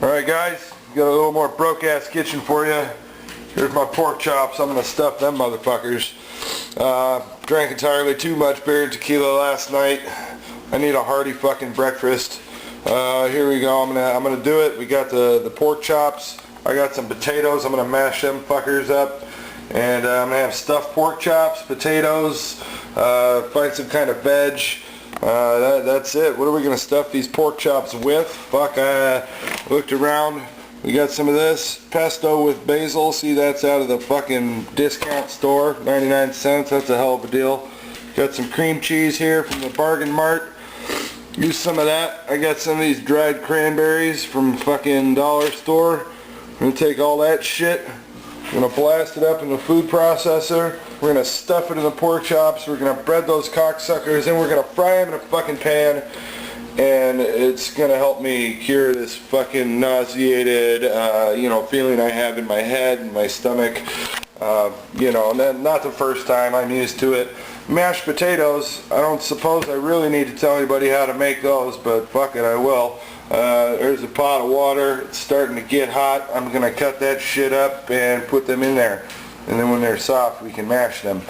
Alright guys, got a little more broke ass kitchen for you. Here's my pork chops. I'm gonna stuff them motherfuckers. Drank entirely too much beer and tequila last night. I need a hearty fucking breakfast. Here we go. I'm gonna do it. We got the pork chops. I got some potatoes. I'm gonna mash them fuckers up, and I'm gonna have stuffed pork chops, potatoes, find some kind of veg. That's it. What are we gonna stuff these pork chops with? Fuck, I looked around. We got some of this pesto with basil. See, that's out of the fucking discount store, 99 cents. That's a hell of a deal. Got some cream cheese here from the Bargain Mart. Use some of that. I got some of these dried cranberries from fucking dollar store. I'm gonna take all that shit. I'm gonna blast it up in the food processor. We're gonna stuff it in the pork chops. We're gonna bread those cocksuckers, and we're gonna fry them in a fucking pan. And it's gonna help me cure this fucking nauseated, feeling I have in my head and my stomach. Not the first time. I'm used to it. Mashed potatoes. I don't suppose I really need to tell anybody how to make those, but fuck it, I will. There's a pot of water. It's starting to get hot. I'm gonna cut that shit up and put them in there. And then when they're soft, we can mash them.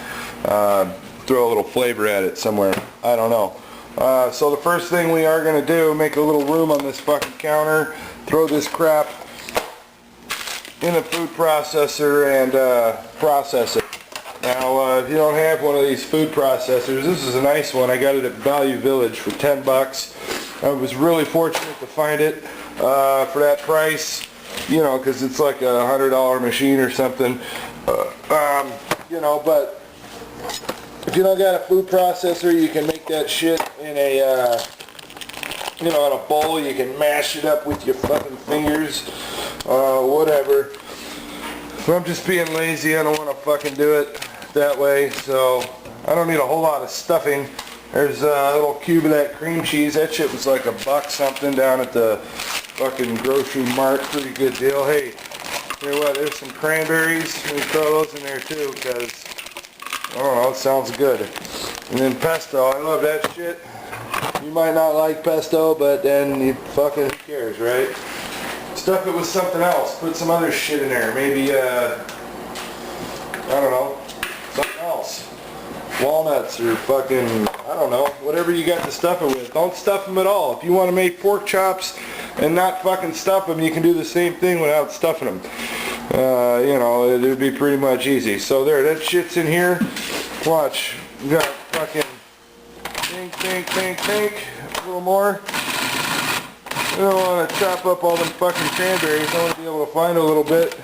Throw a little flavor at it somewhere. I don't know. So the first thing we are going to do, make a little room on this fucking counter, throw this crap in the food processor and process it. Now if you don't have one of these food processors, this is a nice one. I got it at Value Village for 10 bucks. I was really fortunate to find it for that price, because it's like a $100 machine or something. But if you don't got a food processor, you can make that shit in a, in a bowl. You can mash it up with your fucking fingers, whatever. But I'm just being lazy. I don't want to fucking do it that way, so I don't need a whole lot of stuffing. There's a little cube of that cream cheese. That shit was like $1 something down at the fucking grocery mart. Pretty good deal. Hey, you know what? There's some cranberries. Let me throw those in there too, because I don't know, it sounds good. And then pesto, I love that shit. You might not like pesto, but then you fucking, who cares, right? Stuff it with something else. Put some other shit in there. Maybe, I don't know, something else. Walnuts or fucking, I don't know, whatever you got to stuff it with. Don't stuff them at all. If you want to make pork chops and not fucking stuff them, you can do the same thing without stuffing them. It would be pretty much easy. So there, that shit's in here. Watch, we got fucking think, a little more. I don't want to chop up all them fucking cranberries. I want to be able to find a little bit.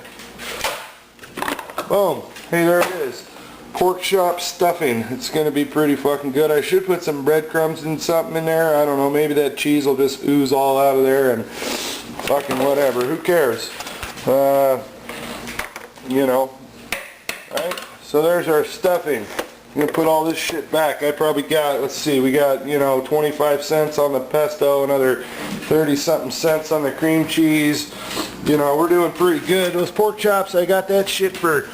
Boom. Hey, there it is. Pork chop stuffing. It's going to be pretty fucking good. I should put some breadcrumbs and something in there. I don't know, maybe that cheese will just ooze all out of there and fucking whatever. Who cares? Right? So there's our stuffing. I'm going to put all this shit back. I probably got, let's see, we got, 25 cents on the pesto, another 30-something cents on the cream cheese. We're doing pretty good. Those pork chops, I got that shit for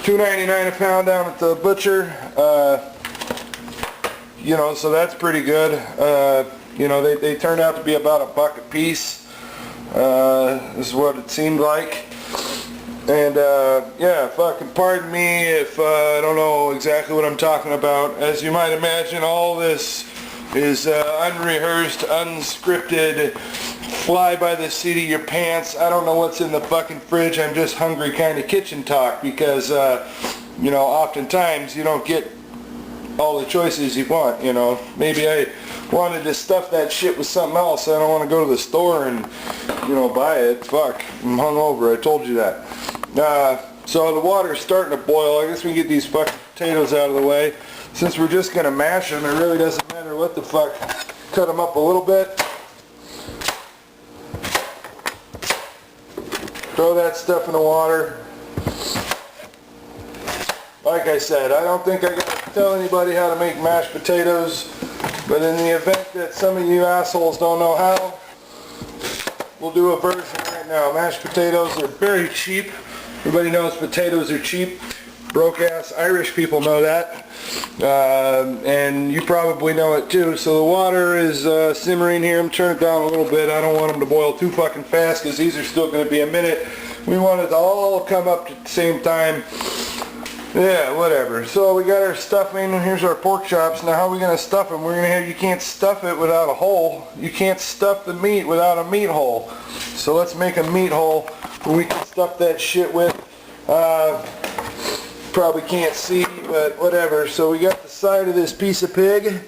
$2.99 a pound down at the butcher. So that's pretty good. They turned out to be about $1 a piece. This is what it seemed like. And yeah, fucking pardon me if I don't know exactly what I'm talking about. As you might imagine, all this is unrehearsed, unscripted, fly by the seat of your pants. I don't know what's in the fucking fridge. I'm just hungry kind of kitchen talk, because oftentimes you don't get all the choices you want. Maybe I wanted to stuff that shit with something else. I don't want to go to the store and buy it. Fuck, I'm hungover. I told you that. So the water's starting to boil. I guess we can get these fucking potatoes out of the way. Since we're just gonna mash them, it really doesn't matter what the fuck. Cut them up a little bit. Throw that stuff in the water. Like I said, I don't think I gotta tell anybody how to make mashed potatoes, but in the event that some of you assholes don't know how, we'll do a version right now. Mashed potatoes are very cheap. Everybody knows potatoes are cheap. Broke ass Irish people know that. and you probably know it too. So the water is simmering here. I'm turning it down a little bit. I don't want them to boil too fucking fast because these are still going to be a minute. We want it to all come up at the same time. Yeah, whatever. So we got our stuffing. Here's our pork chops. Now how are we going to stuff them? We're going to have, you can't stuff it without a hole. You can't stuff the meat without a meat hole. So let's make a meat hole where we can stuff that shit with. Probably can't see, but whatever. So we got the side of this piece of pig.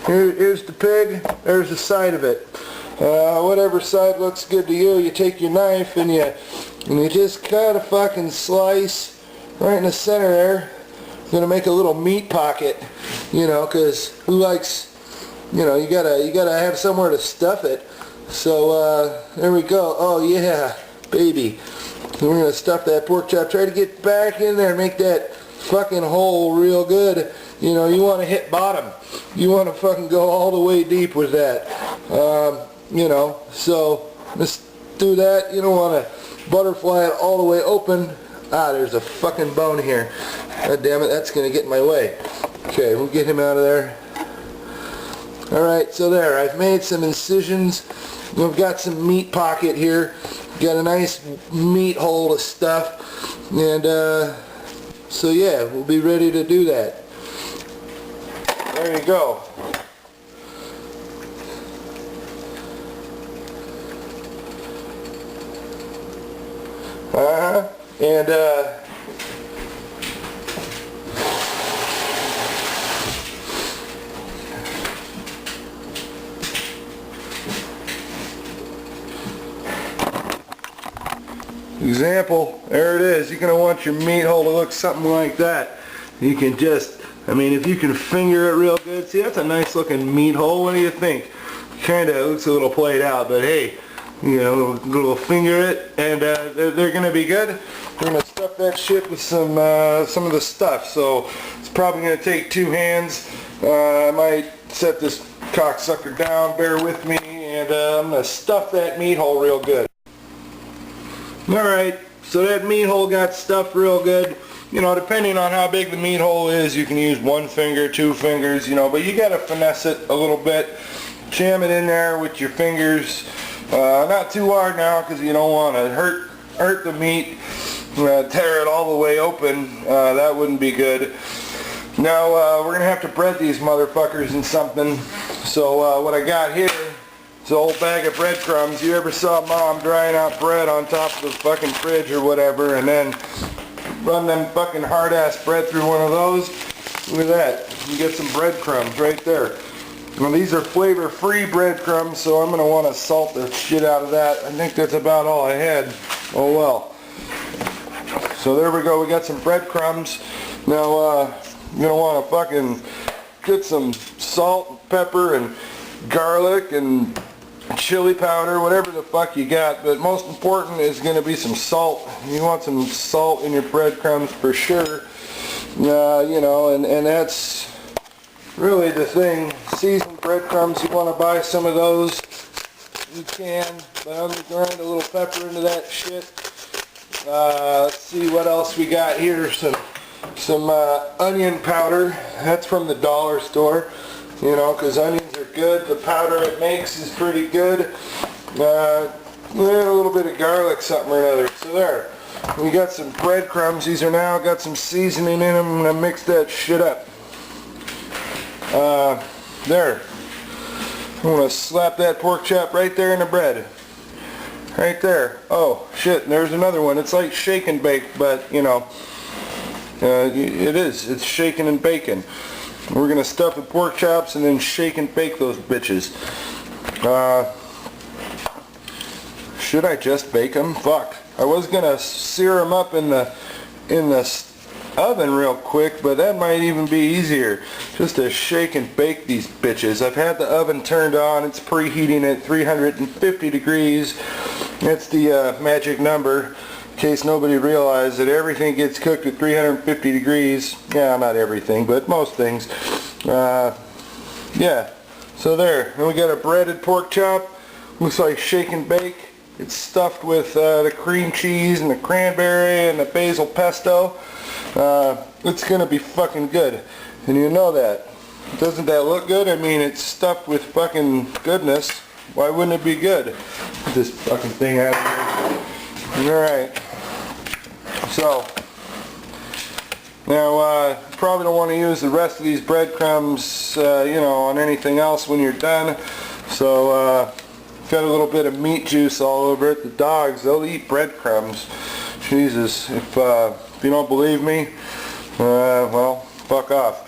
Here's the pig. There's the side of it. Whatever side looks good to you, you take your knife and you just kind of fucking slice right in the center there. I'm gonna make a little meat pocket, you know, because who likes, you know, you gotta have somewhere to stuff it. So there we go. Oh yeah, baby. And we're gonna stuff that pork chop. Try to get back in there and make that fucking hole real good. You know, you want to hit bottom. You want to fucking go all the way deep with that. You know, so let's do that. You don't want to butterfly it all the way open. Ah, there's a fucking bone here. God damn it, that's gonna get in my way. Okay, we'll get him out of there. Alright, so there, I've made some incisions. We've got some meat pocket here. Got a nice meat hole to stuff. And so yeah, we'll be ready to do that. There you go. And example, there it is. You're going to want your meat hole to look something like that. You can just, I mean, if you can finger it real good, see, that's a nice looking meat hole. What do you think? Kind of looks a little played out, but hey, you know, little finger it, and they're going to be good. We're going to stuff that shit with some of the stuff. So it's probably going to take two hands. I might set this cocksucker down, bear with me, and I'm going to stuff that meat hole real good. Alright, so that meat hole got stuffed real good. You know, depending on how big the meat hole is, you can use one finger, two fingers, you know, but you got to finesse it a little bit. Jam it in there with your fingers. Not too hard now because you don't want to hurt the meat. Tear it all the way open. That wouldn't be good. Now we're going to have to bread these motherfuckers in something. So what I got here is an old bag of breadcrumbs. You ever saw Mom drying out bread on top of the fucking fridge or whatever and then run them fucking hard ass bread through one of those? Look at that. You get some breadcrumbs right there. Well, these are flavor-free breadcrumbs, so I'm going to want to salt the shit out of that. I think that's about all I had. Oh well. So there we go. We got some breadcrumbs. Now, you're going to want to fucking get some salt and pepper and garlic and chili powder, whatever the fuck you got. But most important is going to be some salt. You want some salt in your breadcrumbs for sure. You know, and that's really the thing. Seasoned breadcrumbs, you want to buy some of those. You can, but I'm going to grind a little pepper into that shit. Let's see what else we got here. Some onion powder. That's from the dollar store, you know, because onions are good. The powder it makes is pretty good. A little bit of garlic, something or another. So there, we got some breadcrumbs. These are now got some seasoning in them. I'm going to mix that shit up. There. I'm going to slap that pork chop right there in the bread. Right there. Oh, shit, there's another one. It's like shake and bake, but, you know, it is. It's shaking and baking. We're going to stuff the pork chops and then shake and bake those bitches. Should I just bake them? Fuck. I was going to sear them up in the oven real quick, but that might even be easier. Just to shake and bake these bitches. I've had the oven turned on. It's preheating at 350 degrees. That's the magic number. In case nobody realized that everything gets cooked at 350 degrees. Yeah, not everything, but most things. Yeah. So there. And we got a breaded pork chop. Looks like shake and bake. It's stuffed with the cream cheese and the cranberry and the basil pesto. It's gonna be fucking good. And you know that. Doesn't that look good? I mean, it's stuffed with fucking goodness. Why wouldn't it be good? Get this fucking thing out of here. Alright. So, now, probably don't want to use the rest of these breadcrumbs, you know, on anything else when you're done. So, got a little bit of meat juice all over it. The dogs, they'll eat breadcrumbs. Jesus, if you don't believe me, well, fuck off.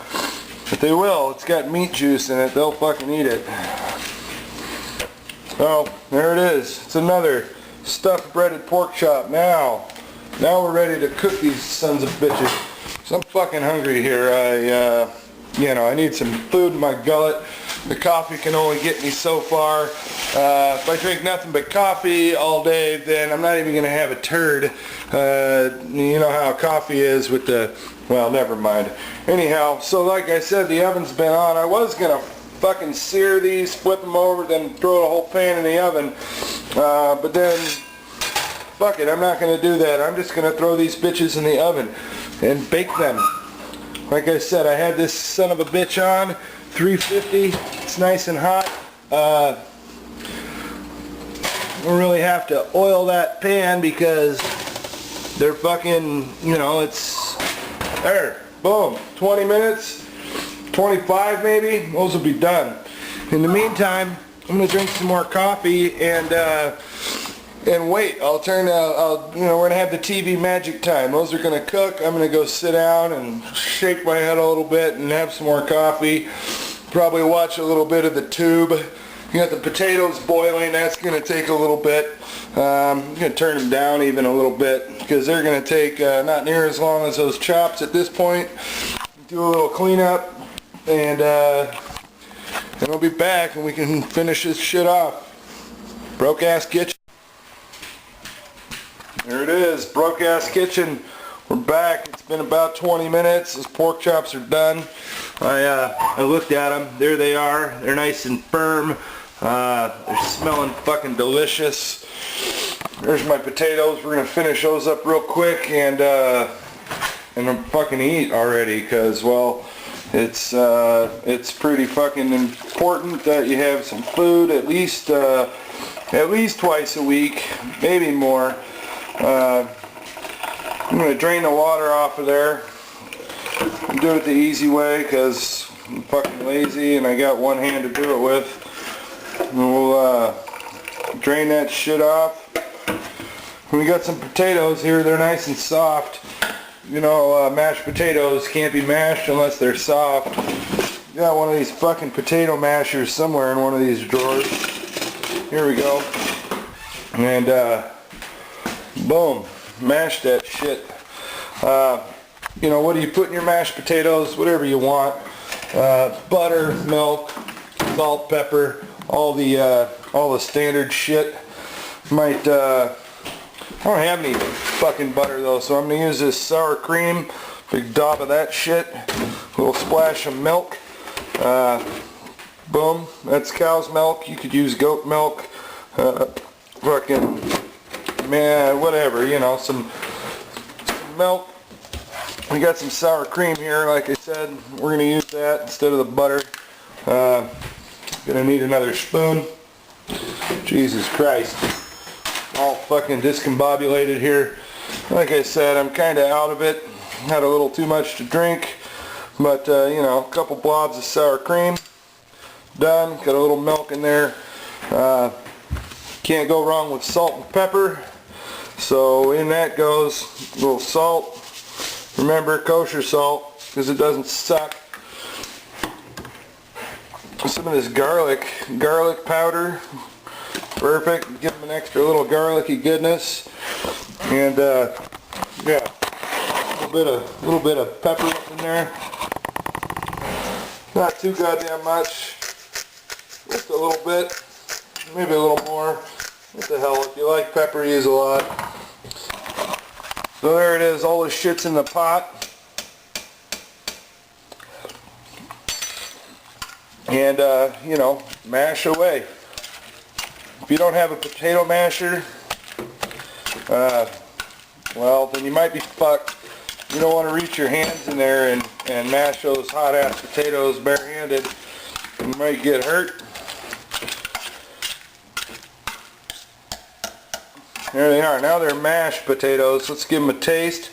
But they will. It's got meat juice in it. They'll fucking eat it. Oh, there it is. It's another stuffed breaded pork chop. Now we're ready to cook these sons of bitches. So I'm fucking hungry here. You know, I need some food in my gullet. The coffee can only get me so far. If I drink nothing but coffee all day, then I'm not even going to have a turd. You know how coffee is with the... Well, never mind. Anyhow, so like I said, the oven's been on. I was going to fucking sear these, flip them over, then throw the whole pan in the oven. But then, fuck it, I'm not going to do that. I'm just going to throw these bitches in the oven and bake them. Like I said, I had this son of a bitch on, 350. It's nice and hot. Don't really have to oil that pan because they're fucking, you know, it's there. Boom. 20 minutes, 25 maybe. Those will be done. In the meantime, I'm gonna drink some more coffee and wait. I'll you know, we're gonna have the TV magic time. Those are gonna cook. I'm gonna go sit down and shake my head a little bit and have some more coffee. Probably watch a little bit of the tube. You got the potatoes boiling. That's gonna take a little bit. I'm gonna turn them down even a little bit because they're gonna take not near as long as those chops at this point. Do a little cleanup and we'll be back and we can finish this shit off. Broke ass kitchen. There it is, broke ass kitchen. We're back. It's been about 20 minutes. Those pork chops are done. I looked at them. There they are. They're nice and firm. They're smelling fucking delicious. There's my potatoes. We're gonna finish those up real quick and fucking eat already because, well, it's pretty fucking important that you have some food at least twice a week, maybe more. I'm gonna drain the water off of there. I'll do it the easy way because I'm fucking lazy and I got one hand to do it with. And we'll drain that shit off. We got some potatoes here. They're nice and soft. You know, mashed potatoes can't be mashed unless they're soft. Got one of these fucking potato mashers somewhere in one of these drawers. Here we go. And boom, mash that shit. You know, what do you put in your mashed potatoes? Whatever you want. Butter, milk, salt, pepper, all the standard shit. Might I don't have any fucking butter though, so I'm gonna use this sour cream. Big dob of that shit. A little splash of milk. Boom. That's cow's milk. You could use goat milk. Fucking man, whatever. You know, some milk. We got some sour cream here. Like I said, we're gonna use that instead of the butter. Gonna need another spoon. Jesus Christ. All fucking discombobulated here. Like I said, I'm kind of out of it. Had a little too much to drink. But, you know, a couple blobs of sour cream. Done. Got a little milk in there. Can't go wrong with salt and pepper. So in that goes a little salt. Remember, kosher salt, because it doesn't suck. Some of this garlic powder. Perfect. Give them an extra little garlicky goodness. And yeah, a little bit of pepper up in there. Not too goddamn much. Just a little bit. Maybe a little more. What the hell? If you like pepper, use a lot. So there it is. All the shit's in the pot. And you know, mash away. If you don't have a potato masher, well, then you might be fucked. You don't want to reach your hands in there and mash those hot ass potatoes barehanded. You might get hurt. There they are. Now they're mashed potatoes. Let's give them a taste.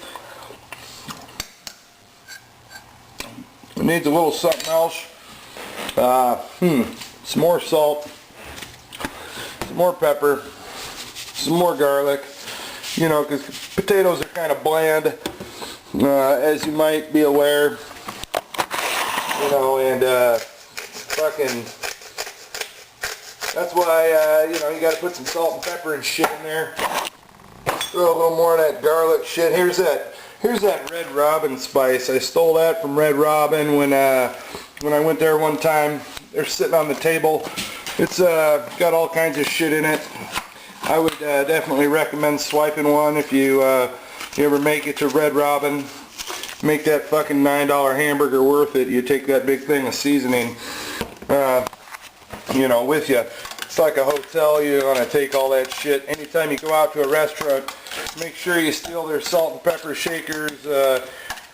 It needs a little something else. Some more salt, some more pepper, some more garlic. You know, because potatoes are kind of bland, as you might be aware. You know, and that's why you know, you got to put some salt and pepper and shit in there. Throw a little more of that garlic shit. Here's that Red Robin spice. I stole that from Red Robin when I went there one time. They're sitting on the table. It's got all kinds of shit in it. I would definitely recommend swiping one if you ever make it to Red Robin. Make that fucking $9 hamburger worth it. You take that big thing of seasoning, you know, with you. It's like a hotel. You want to take all that shit. Anytime you go out to a restaurant, make sure you steal their salt and pepper shakers,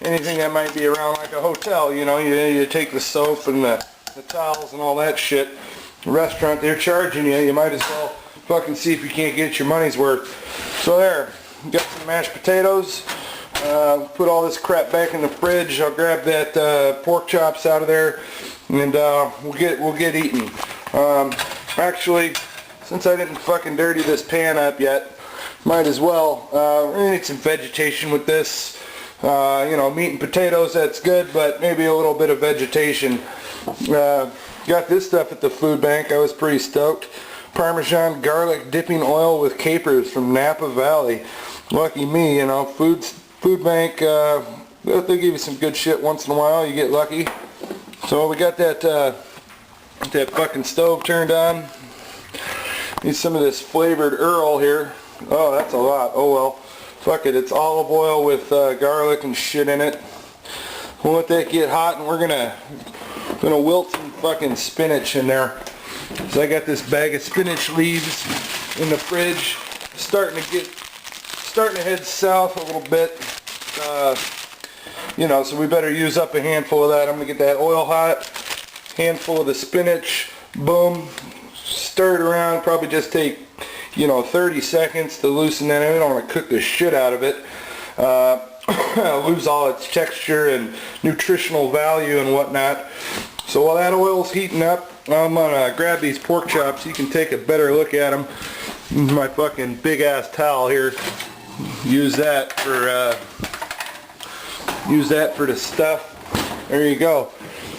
anything that might be around like a hotel. You know, you take the soap and the towels and all that shit. The restaurant, they're charging you. You might as well fucking see if you can't get your money's worth. So there, got some mashed potatoes. Put all this crap back in the fridge. I'll grab that pork chops out of there, and we'll get eating. Actually, since I didn't fucking dirty this pan up yet, might as well. We're gonna need some vegetation with this. You know, meat and potatoes, that's good, but maybe a little bit of vegetation. Got this stuff at the food bank. I was pretty stoked. Parmesan garlic dipping oil with capers from Napa Valley. Lucky me, you know. Food bank, they give you some good shit once in a while. You get lucky. So we got that fucking stove turned on. Need some of this flavored Earl here. Oh, that's a lot. Oh well. Fuck it. It's olive oil with garlic and shit in it. We'll let that get hot, and we're gonna wilt some fucking spinach in there. So I got this bag of spinach leaves in the fridge. Starting to head south a little bit. You know, so we better use up a handful of that. I'm gonna get that oil hot. Handful of the spinach. Boom. Stir it around. Probably just take, you know, 30 seconds to loosen that. I don't want to cook the shit out of it. Lose all its texture and nutritional value and whatnot. So while that oil's heating up, I'm gonna grab these pork chops. You can take a better look at them. My fucking big ass towel here. Use that for the stuff. There you go.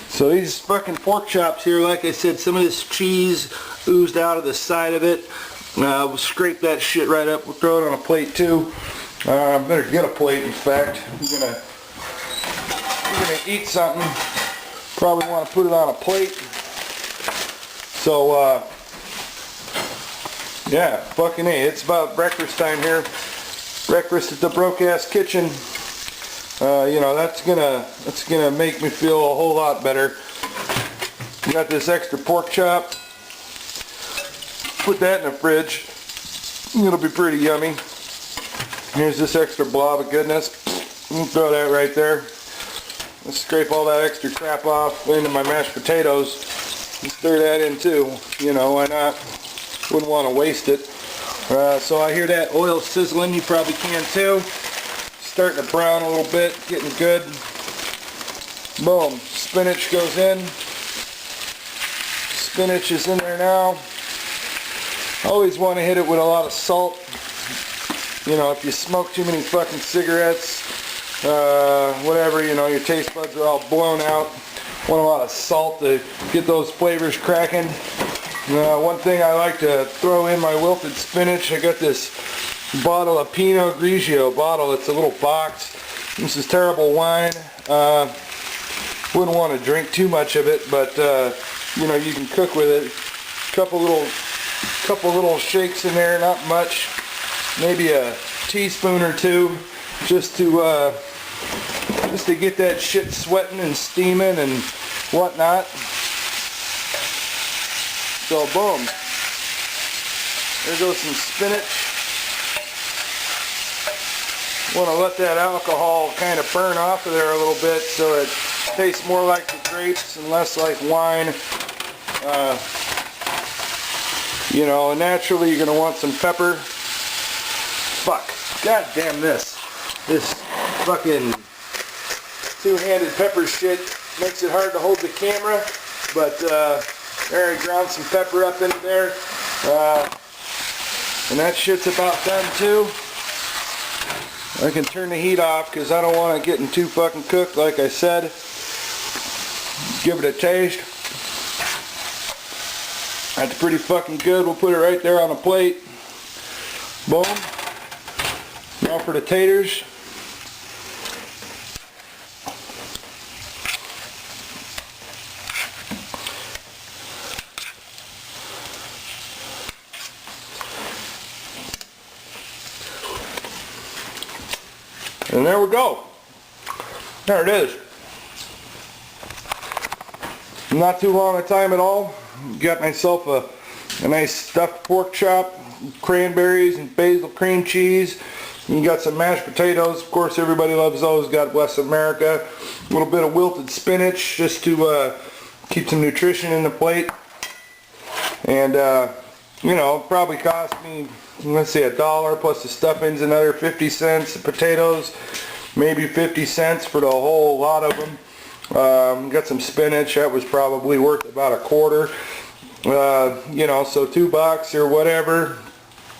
So these fucking pork chops here, like I said, some of this cheese oozed out of the side of it. We'll scrape that shit right up. We'll throw it on a plate too. Better get a plate, in fact. You're gonna eat something. Probably want to put it on a plate. So yeah, fucking A. It's about breakfast time here. Breakfast at the Broke Ass Kitchen. You know, that's gonna make me feel a whole lot better. Got this extra pork chop. Put that in the fridge. It'll be pretty yummy. Here's this extra blob of goodness. Throw that right there. Let's scrape all that extra crap off into my mashed potatoes. And stir that in too. You know, why not? Wouldn't want to waste it. So I hear that oil sizzling. You probably can too. Starting to brown a little bit. Getting good. Boom. Spinach goes in. Spinach is in there now. Always want to hit it with a lot of salt. You know, if you smoke too many fucking cigarettes, whatever, you know, your taste buds are all blown out. Want a lot of salt to get those flavors cracking. One thing I like to throw in my wilted spinach, I got this bottle of Pinot Grigio bottle. It's a little box. This is terrible wine. Wouldn't want to drink too much of it, but you know, you can cook with it. Couple little shakes in there, not much. Maybe a teaspoon or two, just to get that shit sweating and steaming and whatnot. So boom, there goes some spinach. Want to let that alcohol kind of burn off of there a little bit so it tastes more like the grapes and less like wine. You know, and naturally you're going to want some pepper. Fuck. God damn this. This fucking two-handed pepper shit makes it hard to hold the camera. But there, I ground some pepper up into there. And that shit's about done too. I can turn the heat off because I don't want it getting too fucking cooked, like I said. Give it a taste. That's pretty fucking good. We'll put it right there on a plate. Boom. Now for the taters. And there we go. There it is. Not too long a time at all. Got myself a nice stuffed pork chop, cranberries and basil cream cheese. You got some mashed potatoes. Of course, everybody loves those. God bless America. A little bit of wilted spinach just to keep some nutrition in the plate. And you know, probably cost me, let's say, $1 plus the stuffing's another 50 cents. The potatoes, maybe 50 cents for the whole lot of them. Got some spinach. That was probably worth about a quarter. You know, so $2 or whatever.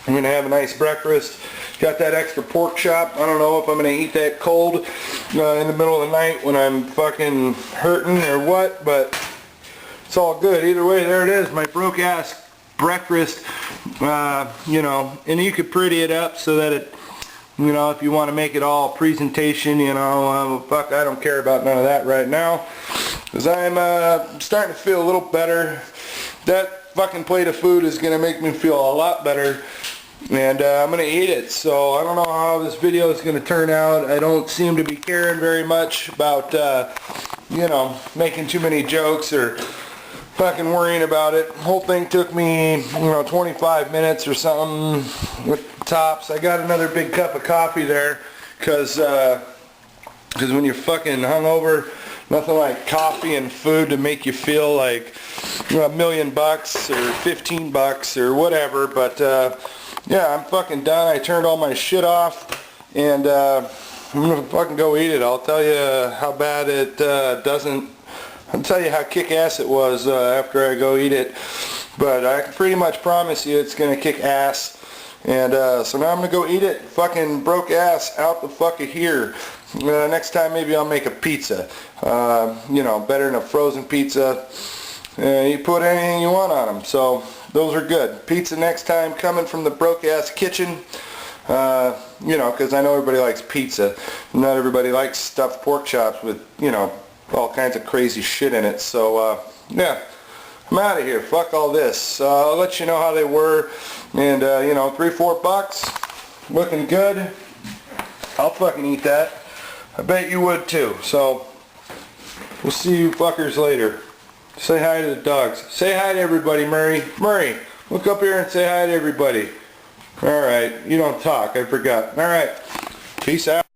I'm gonna have a nice breakfast. Got that extra pork chop. I don't know if I'm gonna eat that cold in the middle of the night when I'm fucking hurting or what, but it's all good. Either way, there it is, my broke ass breakfast. You know, and you could pretty it up so that it, you know, if you want to make it all presentation, you know, fuck, I don't care about none of that right now, because I'm starting to feel a little better. That fucking plate of food is going to make me feel a lot better, and I'm going to eat it. So I don't know how this video is going to turn out. I don't seem to be caring very much about, you know, making too many jokes or fucking worrying about it. The whole thing took me, you know, 25 minutes or something with tops. I got another big cup of coffee there because when you're fucking hungover, nothing like coffee and food to make you feel like, you know, $1 million or $15 or whatever. But yeah, I'm fucking done. I turned all my shit off, and I'm gonna fucking go eat it. I'll tell you how bad it doesn't. I'll tell you how kick-ass it was after I go eat it. But I can pretty much promise you it's going to kick ass. And so now I'm going to go eat it. Fucking broke ass out the fuck of here. Next time maybe I'll make a pizza. You know, better than a frozen pizza. You put anything you want on them. So those are good. Pizza next time coming from the broke ass kitchen. You know, because I know everybody likes pizza. Not everybody likes stuffed pork chops with, you know, all kinds of crazy shit in it. So yeah, I'm out of here. Fuck all this. I'll let you know how they were, and you know, $3-4 looking good. I'll fucking eat that. I bet you would too. So we'll see you fuckers later. Say hi to the dogs. Say hi to everybody, Murray. Murray, look up here and say hi to everybody. Alright, you don't talk, I forgot. Alright, peace out.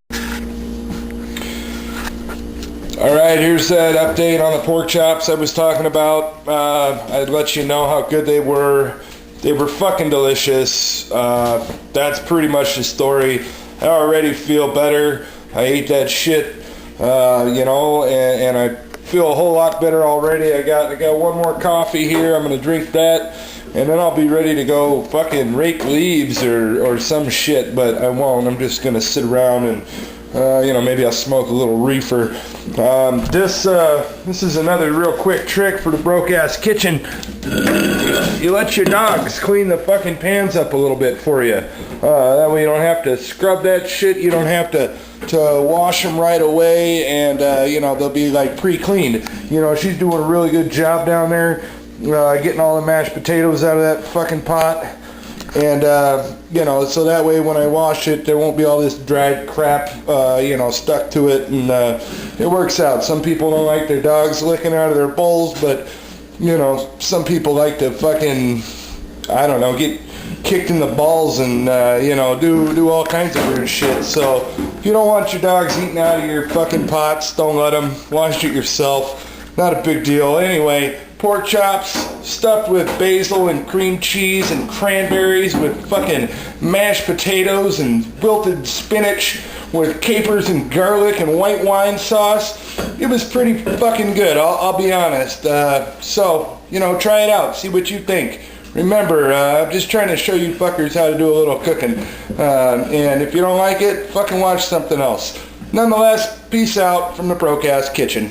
Alright, here's that update on the pork chops I was talking about. I'd let you know how good they were. They were fucking delicious. That's pretty much the story. I already feel better. I ate that shit, you know, and I feel a whole lot better already. I got one more coffee here. I'm gonna drink that, and then I'll be ready to go fucking rake leaves or some shit, but I won't. I'm just gonna sit around and you know, maybe I'll smoke a little reefer. This is another real quick trick for the broke ass kitchen. You let your dogs clean the fucking pans up a little bit for you. That way you don't have to scrub that shit. You don't have to wash them right away, and you know, they'll be like pre-cleaned. You know, she's doing a really good job down there, getting all the mashed potatoes out of that fucking pot. And you know, so that way when I wash it, there won't be all this dried crap, you know, stuck to it, and it works out. Some people don't like their dogs licking out of their bowls, but you know, some people like to fucking, I don't know, get kicked in the balls and, you know, do all kinds of weird shit. So if you don't want your dogs eating out of your fucking pots, don't let them. Wash it yourself. Not a big deal. Anyway, pork chops stuffed with basil and cream cheese and cranberries with fucking mashed potatoes and wilted spinach with capers and garlic and white wine sauce. It was pretty fucking good, I'll be honest. So, you know, try it out. See what you think. Remember, I'm just trying to show you fuckers how to do a little cooking. And if you don't like it, fucking watch something else. Nonetheless, peace out from the Broke Ass Kitchen.